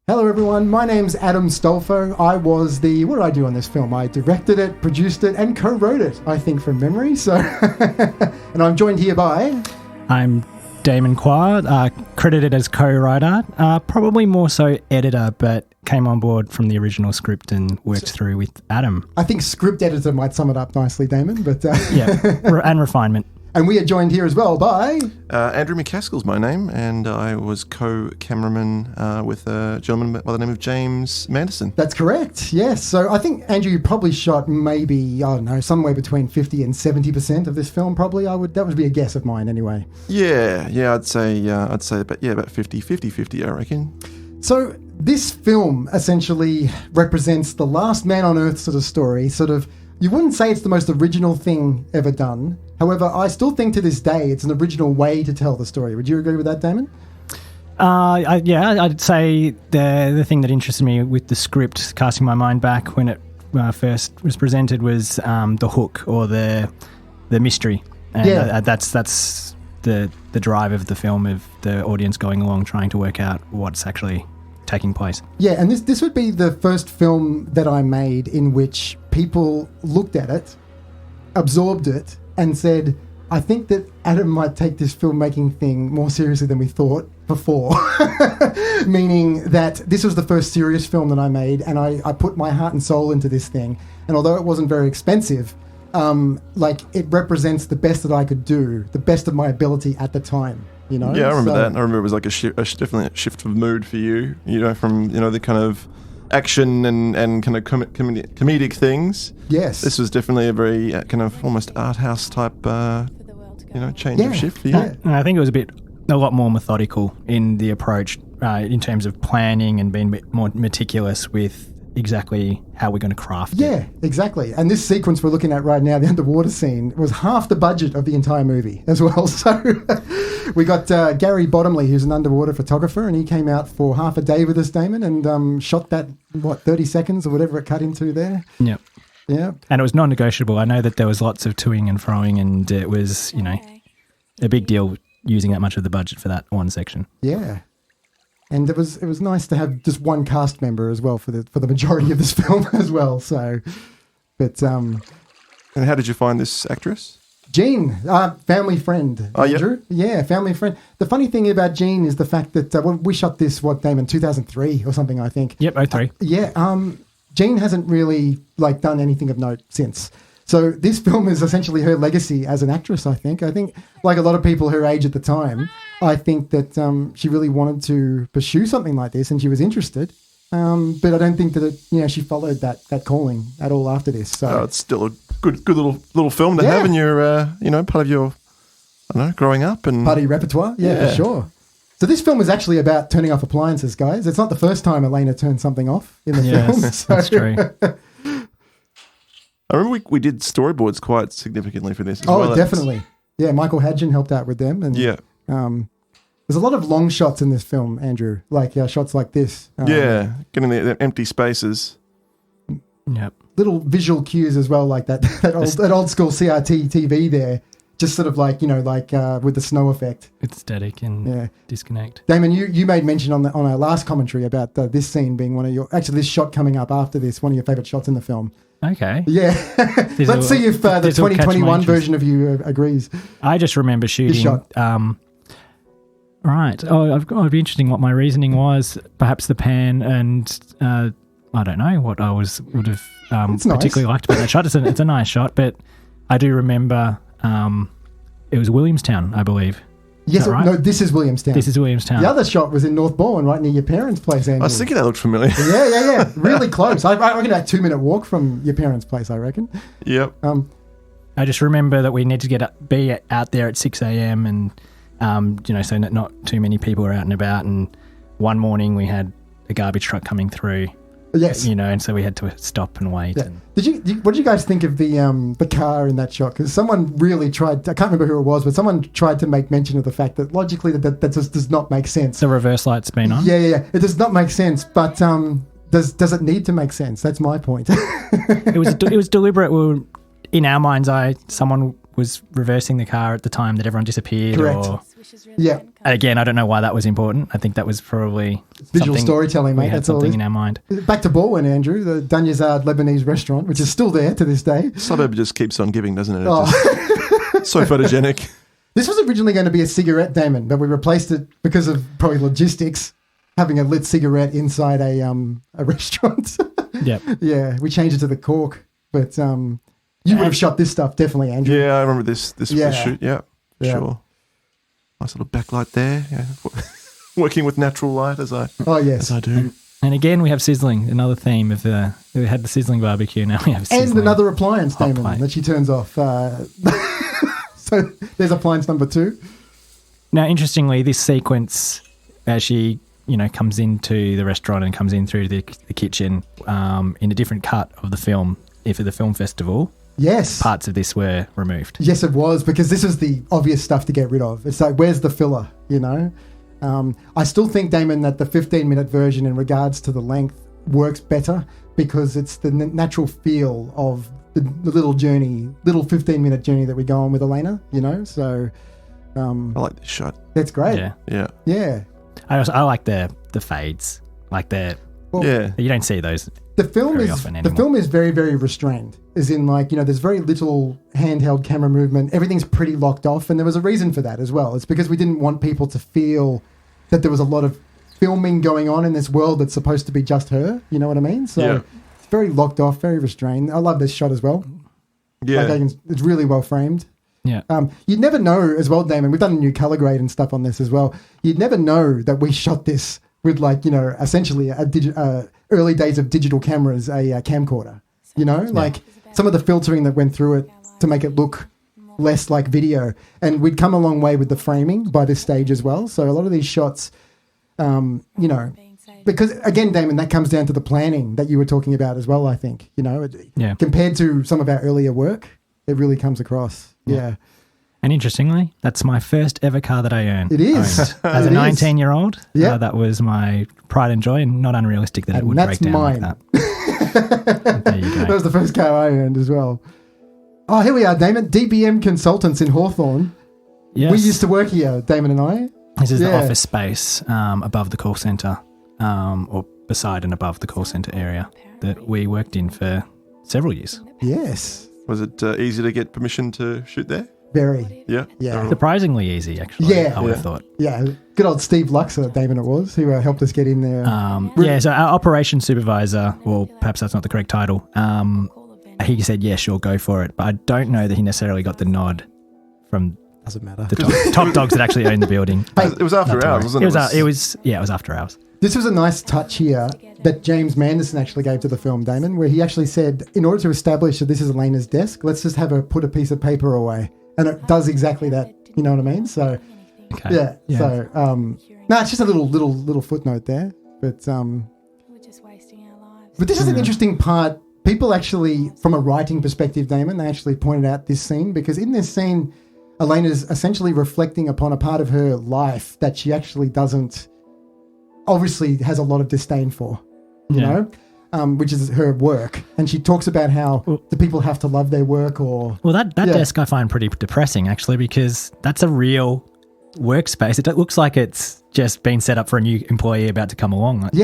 Hello everyone, my name's Adam Stolfo. I was what did I do on this film? I directed it, produced it, and co-wrote it, I think, from memory. So, and I'm joined here by... I'm Damon Quah, credited as co-writer, probably more so editor, but came on board from the original script and worked through with Adam. I think script editor might sum it up nicely, Damon, but... Yeah, and refinement. And we are joined here as well by... Andrew McCaskill's my name, and I was co-cameraman with a gentleman by the name of James Manderson. That's correct, yes. So I think, Andrew, you probably shot maybe, I don't know, somewhere between 50 and 70% of this film, probably. That would be a guess of mine anyway. Yeah, about 50, I reckon. So this film essentially represents the last man on earth sort of story, sort of. You wouldn't say it's the most original thing ever done. However, I still think to this day it's an original way to tell the story. Would you agree with that, Damon? I'd say the thing that interested me with the script, casting my mind back when it first was presented, was the hook or the mystery. And that's the drive of the film, of the audience going along trying to work out what's actually taking place. Yeah, and this would be the first film that I made in which people looked at it, absorbed it, and said, I think that Adam might take this filmmaking thing more seriously than we thought before. Meaning that this was the first serious film that I made, and I put my heart and soul into this thing. And although it wasn't very expensive, it represents the best that I could do, the best of my ability at the time. You know? Yeah, I remember that. I remember it was like definitely a shift of mood for you, from, the kind of action and kind of comedic things. Yes. This was definitely a very kind of almost art house type, change of shift for you. Yeah. And I think it was a lot more methodical in the approach in terms of planning and being a bit more meticulous with exactly how we're going to craft it. Yeah, exactly. And this sequence we're looking at right now, the underwater scene, was half the budget of the entire movie as well. So we got Gary Bottomley, who's an underwater photographer, and he came out for half a day with us, Damon, and shot that, 30 seconds or whatever it cut into there. Yep. Yeah. And it was non-negotiable. I know that there was lots of toing and froing, and it was, a big deal using that much of the budget for that one section. Yeah. And it was nice to have just one cast member as well for the majority of this film as well. So, but and how did you find this actress? Jean, family friend. Oh, Andrew. Yeah, family friend. The funny thing about Jean is the fact that we shot this Damon, 2003 or something, I think. Yep, 03. Jean hasn't really done anything of note since. So this film is essentially her legacy as an actress, I think. I think, like a lot of people her age at the time, I think that she really wanted to pursue something like this, and she was interested. But I don't think that she followed that calling at all after this. So it's still a good little film to have in your part of your growing up and part of your repertoire. Yeah, for sure. So this film is actually about turning off appliances, guys. It's not the first time Alaina turned something off in the film. So. That's true. I remember we did storyboards quite significantly for this as well. Oh, definitely. Yeah, Michael Hadgen helped out with them. And, there's a lot of long shots in this film, Andrew, shots like this. Getting the empty spaces. Yep. Little visual cues as well, like that old school CRT TV there, just sort of with the snow effect. It's static and disconnect. Damon, you made mention on our last commentary about this scene being this shot coming up after this, one of your favourite shots in the film. Okay. Yeah. Let's see if the 2021 version of you agrees. I just remember shooting. This shot. Right. Oh, it'd be interesting what my reasoning was. Perhaps the pan and I don't know what I would have particularly liked about that shot. It's a nice shot, but I do remember it was Williamstown, I believe. Yes, right? No, this is Williamstown. This is Williamstown. The other shot was in North Bourne, right near your parents' place, Andrew. I was thinking that looked familiar. Yeah. Really close. I reckon a 2-minute walk from your parents' place, I reckon. Yep. I just remember that we needed to be out there at 6 a.m. and, so that not too many people were out and about. And one morning we had a garbage truck coming through. Yes. And so we had to stop and wait. Yeah. What did you guys think of the car in that shot? Because someone really tried, I can't remember who it was, but someone tried to make mention of the fact that logically that just does not make sense. The reverse light's been on? Yeah. It does not make sense, but does it need to make sense? That's my point. It was deliberate. In our mind's eye, someone was reversing the car at the time that everyone disappeared. Correct. Or Yeah. again, I don't know why that was important. I think that was probably Visual storytelling, mate. We had That's all. something in our mind. Back to Borwen, Andrew, the Dunyazad Lebanese restaurant, which is still there to this day. Suburb just keeps on giving, doesn't it? Oh. So photogenic. This was originally going to be a cigarette, Damon, but we replaced it because of probably logistics, having a lit cigarette inside a restaurant. Yep. Yeah, we changed it to the cork. But you would have shot this stuff, definitely, Andrew. Yeah, I remember this shoot. Yeah, Yeah. sure. Nice little backlight there. Yeah. Working with natural light as I yes. do. And again, we have sizzling. Another theme of we had the sizzling barbecue. Now we have sizzling. And another appliance, hot Damon, plate. that she turns off. So there's appliance number 2. Now, interestingly, this sequence, as she comes into the restaurant and comes in through the kitchen, in a different cut of the film, for the film festival. Yes. Parts of this were removed. Yes, it was, because this is the obvious stuff to get rid of. It's like, where's the filler, I still think, Damon, that the 15-minute version in regards to the length works better because it's the natural feel of the little 15-minute journey that we go on with Alaina, so... I like this shot. That's great. Yeah. Yeah. I like the fades. Like you don't see those The film very is often the anymore. film is very, very restrained. As in, there's very little handheld camera movement. Everything's pretty locked off, and there was a reason for that as well. It's because we didn't want people to feel that there was a lot of filming going on in this world that's supposed to be just her. You know what I mean? So it's very locked off, very restrained. I love this shot as well. Yeah, it's really well framed. Yeah. You'd never know as well, Damon. We've done a new color grade and stuff on this as well. You'd never know that we shot this with essentially early days of digital cameras, a camcorder. Like some of the filtering that went through it to make it look less like video. And we'd come a long way with the framing by this stage as well. So a lot of these shots, because again, Damon, that comes down to the planning that you were talking about as well, I think. Compared to some of our earlier work, it really comes across. Yeah. And interestingly, that's my first ever car that I owned. It is. As a 19-year-old, Yeah. that was my pride and joy, and not unrealistic that it would break down mine. like that. There you go. That was the first car I owned as well. Oh, here we are, Damon. DBM Consultants in Hawthorne. Yes. We used to work here, Damon and I. This is the office space above the call centre, or beside and above the call centre area that we worked in for several years. Yes. Was it easy to get permission to shoot there? Very. Yeah. Yeah. Surprisingly easy, actually. Yeah. I would have thought. Yeah. Good old Steve Luxor, Damon it was, who helped us get in there. So our operations supervisor, or perhaps that's not the correct title, he said, yeah, sure, go for it. But I don't know that he necessarily got the nod from Doesn't matter. the top dogs that actually owned the building. It was after hours, wasn't it? It was after hours. This was a nice touch here that James Manderson actually gave to the film, Damon, where he actually said, in order to establish that this is Alaina's desk, let's just have her put a piece of paper away. And it does exactly that. You know what I mean? So, Okay. yeah. So, no, it's just a little footnote there. But this is an interesting part. People actually, from a writing perspective, Damon, they actually pointed out this scene because in this scene, Alaina's essentially reflecting upon a part of her life that she actually obviously has a lot of disdain for, you know, which is her work. And she talks about how the people have to love their work or... Well, that desk I find pretty depressing, actually, because that's a real workspace. It looks like it's just been set up for a new employee about to come along. If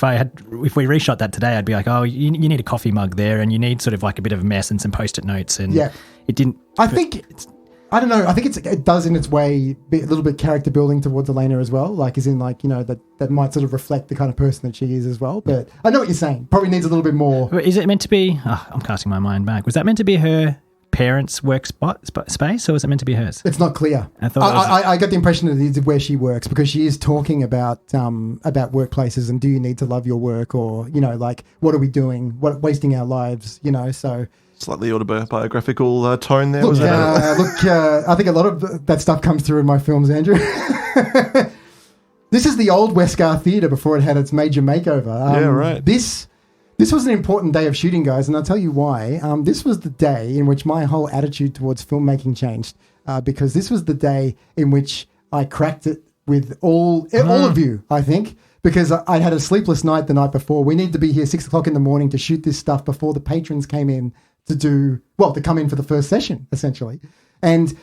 we reshot that today, I'd be like, oh, you need a coffee mug there and you need sort of like a bit of mess and some Post-it notes. And it didn't... I don't know. I think it does in its way be a little bit character building towards Alaina as well. Like, as in, like, you know, that might sort of reflect the kind of person that she is as well. But I know what you're saying. Probably needs a little bit more. Is it meant to be? Oh, I'm casting my mind back. Was that meant to be her parents' work space, or was it meant to be hers? It's not clear. I got the impression that it is where she works because she is talking about workplaces and do you need to love your work or, you know, like, what are we doing? Wasting our lives, you know, so... Slightly autobiographical tone there. Look, I think a lot of that stuff comes through in my films, Andrew. This is the old Westgar Theatre before it had its major makeover. Right. This was an important day of shooting, guys, and I'll tell you why. This was the day in which my whole attitude towards filmmaking changed because this was the day in which I cracked it with all of you, I think, because I had a sleepless night the night before. We needed to be here 6 o'clock in the morning to shoot this stuff before the patrons came in to come in for the first session, essentially. And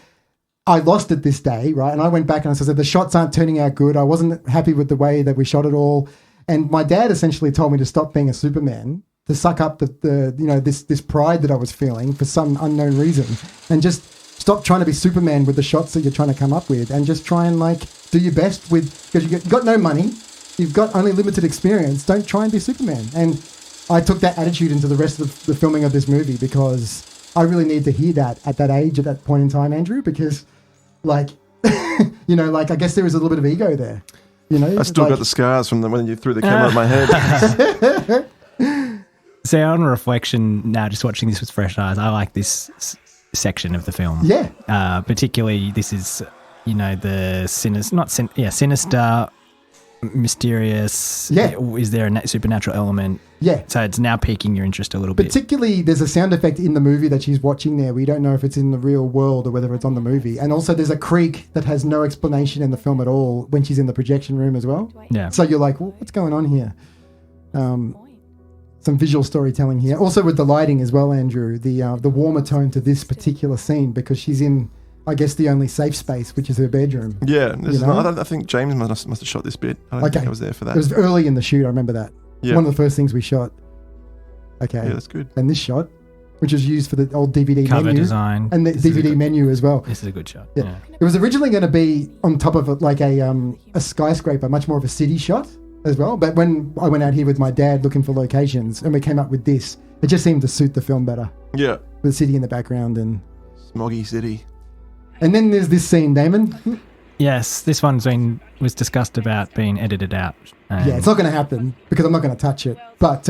I lost it this day, right? And I went back and I said, the shots aren't turning out good. I wasn't happy with the way that we shot it all. And my dad essentially told me to stop being a Superman, to suck up this pride that I was feeling for some unknown reason, and just stop trying to be Superman with the shots that you're trying to come up with, and just try and like do your best with, because you've got no money, you've got only limited experience. Don't try and be Superman. And I took that attitude into the rest of the filming of this movie, because I really need to hear that at that age, at that point in time, Andrew, because like, I guess there is a little bit of ego there. I still got the scars from when you threw the camera at my head. So on reflection now, just watching this with fresh eyes, I like this section of the film. Yeah. Particularly, this is, the sinister, mysterious. Yeah. Is there a supernatural element? Yeah. So it's now piquing your interest a little bit. Particularly, there's a sound effect in the movie that she's watching there. We don't know if it's in the real world or whether it's on the movie. And also, there's a creak that has no explanation in the film at all when she's in the projection room as well. Yeah. So you're like, well, what's going on here? Some visual storytelling here. Also with the lighting as well, Andrew, the warmer tone to this particular scene, because she's in, I guess, the only safe space, which is her bedroom. Yeah. I think James must have shot this bit. I don't think I was there for that. It was early in the shoot. I remember that. Yeah. One of the first things we shot. Okay. Yeah, that's good. And this shot, which was used for the old DVD cover menu. design. And the DVD menu as well. This is a good shot. Yeah. It was originally going to be on top of a skyscraper, much more of a city shot as well. But when I went out here with my dad looking for locations and we came up with this, it just seemed to suit the film better. Yeah. With the city in the background and... Smoggy city. And then there's this scene, Damon. Yes, this one was discussed about being edited out. Yeah, it's not going to happen because I'm not going to touch it. But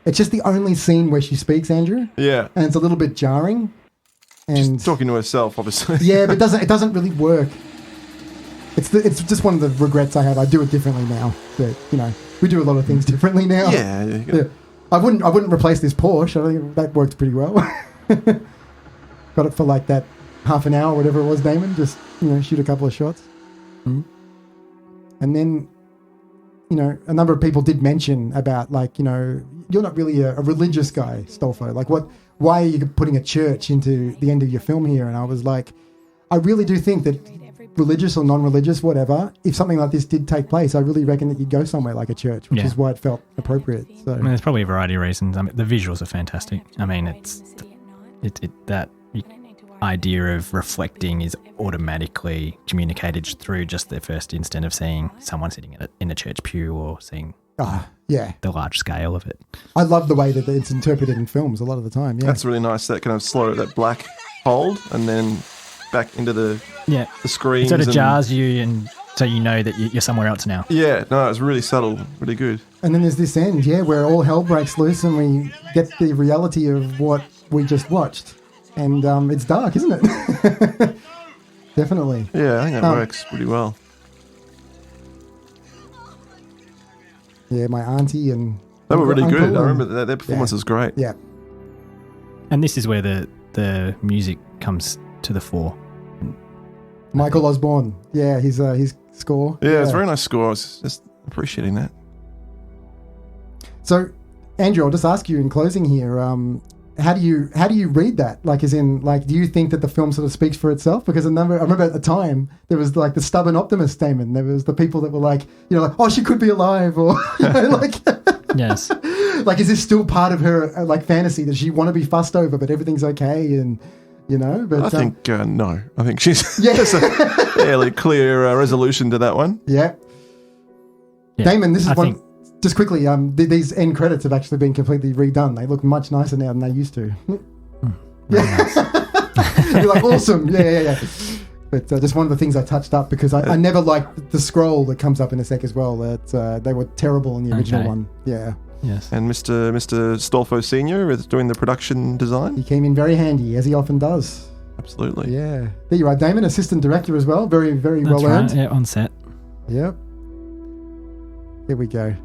it's just the only scene where she speaks, Andrew. Yeah. And it's a little bit jarring. And just talking to herself, obviously. Yeah, but it doesn't really work. It's just one of the regrets I have. I do it differently now. But, we do a lot of things differently now. Yeah. I wouldn't replace this Porsche. I think that worked pretty well. Got it for like that half an hour, whatever it was, Damon. Just, shoot a couple of shots. Mm-hmm. And then, a number of people did mention about you're not really a religious guy, Stolfo. Like why are you putting a church into the end of your film here? And I was like, I really do think that religious or non-religious, whatever, if something like this did take place, I really reckon that you'd go somewhere like a church, which is why it felt appropriate. So there's probably a variety of reasons. The visuals are fantastic. It's that idea of reflecting is automatically communicated through just the first instant of seeing someone sitting in a church pew or seeing the large scale of it. I love the way that it's interpreted in films a lot of the time. Yeah, that's really nice. That kind of slow, that black hold, and then back into the screens. It sort of jars you, and so you know that you're somewhere else now. Yeah, no, it's really subtle, really good. And then there's this end, where all hell breaks loose and we get the reality of what we just watched. And it's dark, isn't it? Definitely. Yeah, I think that works pretty well. Yeah, my auntie and... They were really good. I remember their performance was great. Yeah. And this is where the music comes to the fore. Michael Osborne. Yeah, his score. Yeah, it's a very nice score. I was just appreciating that. So, Andrew, I'll just ask you in closing here, how do you read that? Do you think that the film sort of speaks for itself? Because I remember at the time there was the stubborn optimist statement. There was the people that were oh, she could be alive, or yes, is this still part of her fantasy? Does she want to be fussed over, but everything's okay? And but I think no. I think there's a fairly clear resolution to that one. Yeah. Damon, this is one. Just quickly, these end credits have actually been completely redone. They look much nicer now than they used to. Yeah. You're like, awesome. Yeah. But just one of the things I touched up, because I never liked the scroll that comes up in a sec as well. That they were terrible in the original one. Yeah. Yes. And Mr. Stolfo Sr. is doing the production design. He came in very handy, as he often does. Absolutely. Yeah. There you are, Damon, assistant director as well. Very, very well earned. Yeah, on set. Yep. Here we go.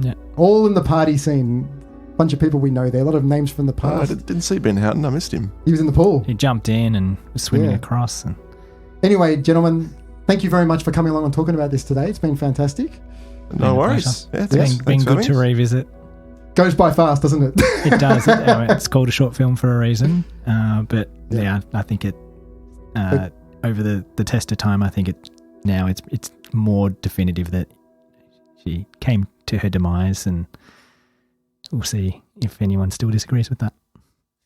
Yeah. All in the party scene. Bunch of people we know there. A lot of names from the past. I didn't see Ben Houghton. I missed him. He was in the pool. He jumped in and was swimming across. And anyway, gentlemen, thank you very much for coming along and talking about this today. It's been fantastic. No worries. Yeah, it's been good to revisit. Goes by fast, doesn't it? It does. It's called a short film for a reason. But I think over the test of time, I think it's more definitive that she came to her demise, and we'll see if anyone still disagrees with that.